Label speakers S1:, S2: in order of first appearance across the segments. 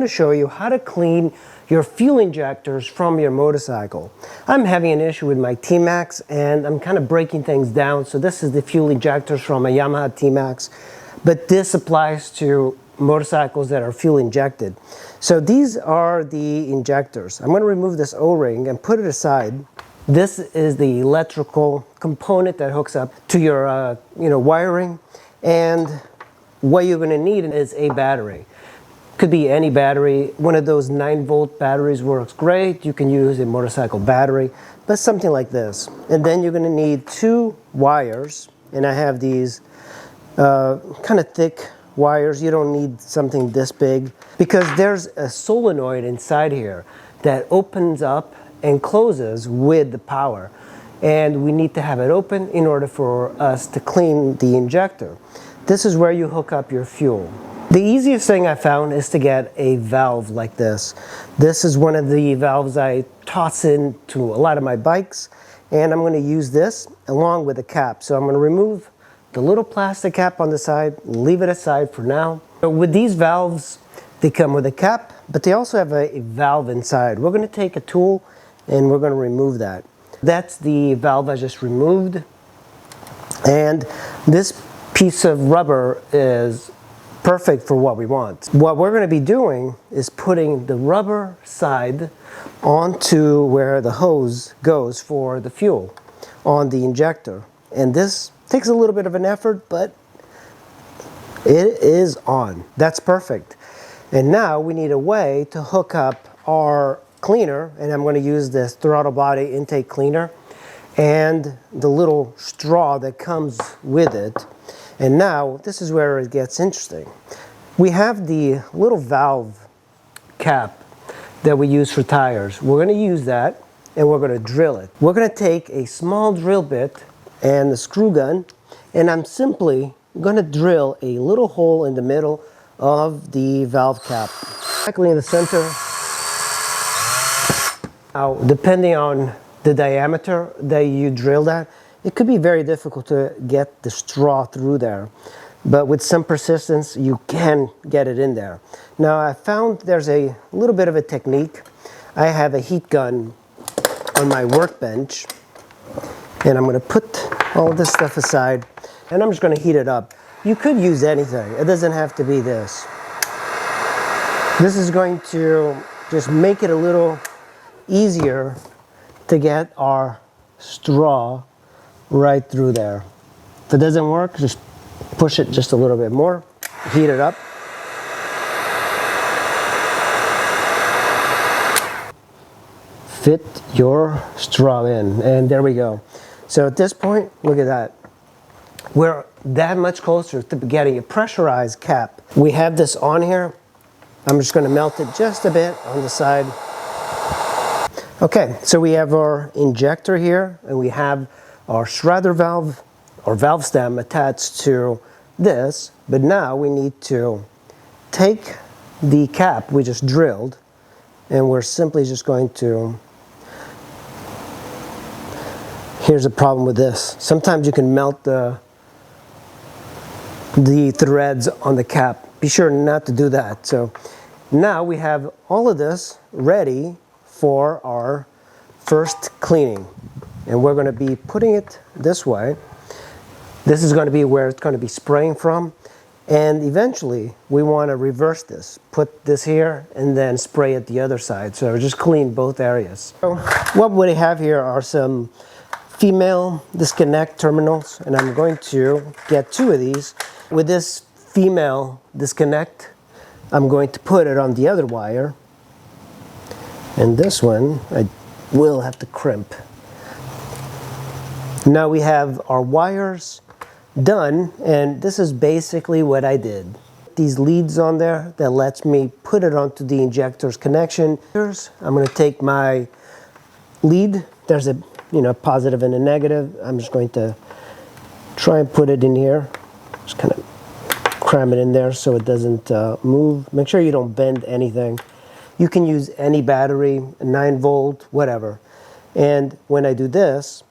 S1: To show you how to clean your fuel injectors from your motorcycle. I'm having an issue with my T-Max and I'm kind of breaking things down. So this is the fuel injectors from a Yamaha T-Max, but this applies to motorcycles that are fuel injected. So these are the injectors. I'm going to remove this O-ring and put it aside. This is the electrical component that hooks up to your wiring, and what you're going to need is a battery. Could be any battery. One of those 9-volt batteries works great. You can use a motorcycle battery, but something like this. And then you're going to need 2 wires, and I have these kind of thick wires. You don't need something this big because there's a solenoid inside here that opens up and closes with the power, and we need to have it open in order for us to clean the injector. This is where you hook up your fuel. The easiest thing I found is to get a valve like this. This is one of the valves I toss into a lot of my bikes, and I'm going to use this along with a cap. So I'm going to remove the little plastic cap on the side, leave it aside for now. But with these valves, they come with a cap, but they also have a valve inside. We're going to take a tool and we're going to remove that. That's the valve I just removed, and this piece of rubber is perfect for what we want. What we're going to be doing is putting the rubber side onto where the hose goes for the fuel on the injector. And this takes a little bit of an effort, but it is on. That's perfect. And now we need a way to hook up our cleaner, and I'm going to use this throttle body intake cleaner and the little straw that comes with it. And now, this is where it gets interesting. We have the little valve cap that we use for tires. We're going to use that, and we're going to drill it. We're going to take a small drill bit and the screw gun, and I'm simply going to drill a little hole in the middle of the valve cap, exactly in the center. Now, depending on the diameter that you drill that, it could be very difficult to get the straw through there, but with some persistence you can get it in there. Now I found there's a little bit of a technique. I have a heat gun on my workbench, and I'm going to put all this stuff aside, and I'm just going to heat it up. You could use anything. It doesn't have to be this. This is going to just make it a little easier to get our straw right through there. If it doesn't work, just push it just a little bit more, heat it up. Fit your straw in, and there we go. So at this point, look at that. We're that much closer to getting a pressurized cap. We have this on here. I'm just going to melt it just a bit on the side. Okay, so we have our injector here, and we have our shredder valve or valve stem attached to this, but now we need to take the cap we just drilled, and we're simply just going to, here's a problem with this. Sometimes you can melt the threads on the cap. Be sure not to do that. So now we have all of this ready for our first cleaning. And we're going to be putting it this way. This is going to be where it's going to be spraying from. And eventually, we want to reverse this. Put this here and then spray it the other side. So just clean both areas. So what we have here are some female disconnect terminals. And I'm going to get 2 of these. With this female disconnect, I'm going to put it on the other wire. And this one, I will have to crimp. Now we have our wires done, and this is basically what I did. These leads on there that lets me put it onto the injector's connection. I'm going to take my lead. There's a positive and a negative. I'm just going to try and put it in here. Just kind of cram it in there so it doesn't move. Make sure you don't bend anything. You can use any battery, a 9-volt, whatever. And when I do this,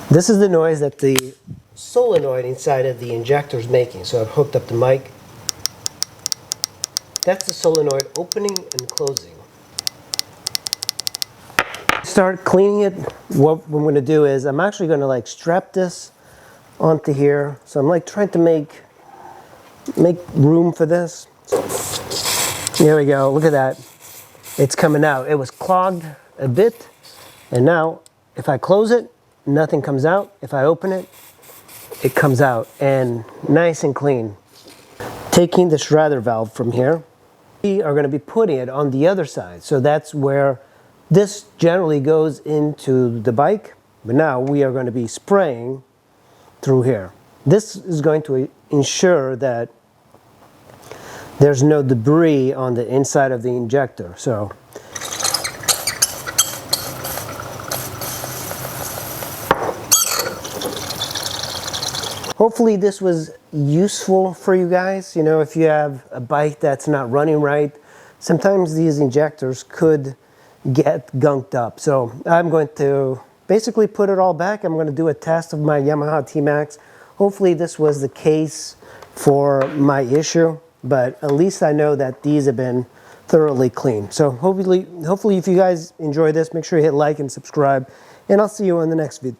S1: this is the noise that the solenoid inside of the injector's making. So I've hooked up the mic. That's the solenoid opening and closing. Start cleaning it. What I'm going to do is I'm actually going to like strap this onto here. So I'm like trying to make room for this. There we go. Look at that. It's coming out. It was clogged a bit, and now if I close it, nothing comes out. If I open it, it comes out, and nice and clean. Taking the shredder valve from here, we are going to be putting it on the other side. So that's where this generally goes into the bike, but now we are going to be spraying through here. This is going to ensure that there's no debris on the inside of the injector. So hopefully this was useful for you guys. You know, if you have a bike that's not running right, sometimes these injectors could get gunked up. So I'm going to basically put it all back. I'm going to do a test of my Yamaha T-Max. Hopefully this was the case for my issue, but at least I know that these have been thoroughly clean. So hopefully if you guys enjoy this, make sure you hit like and subscribe, and I'll see you in the next video.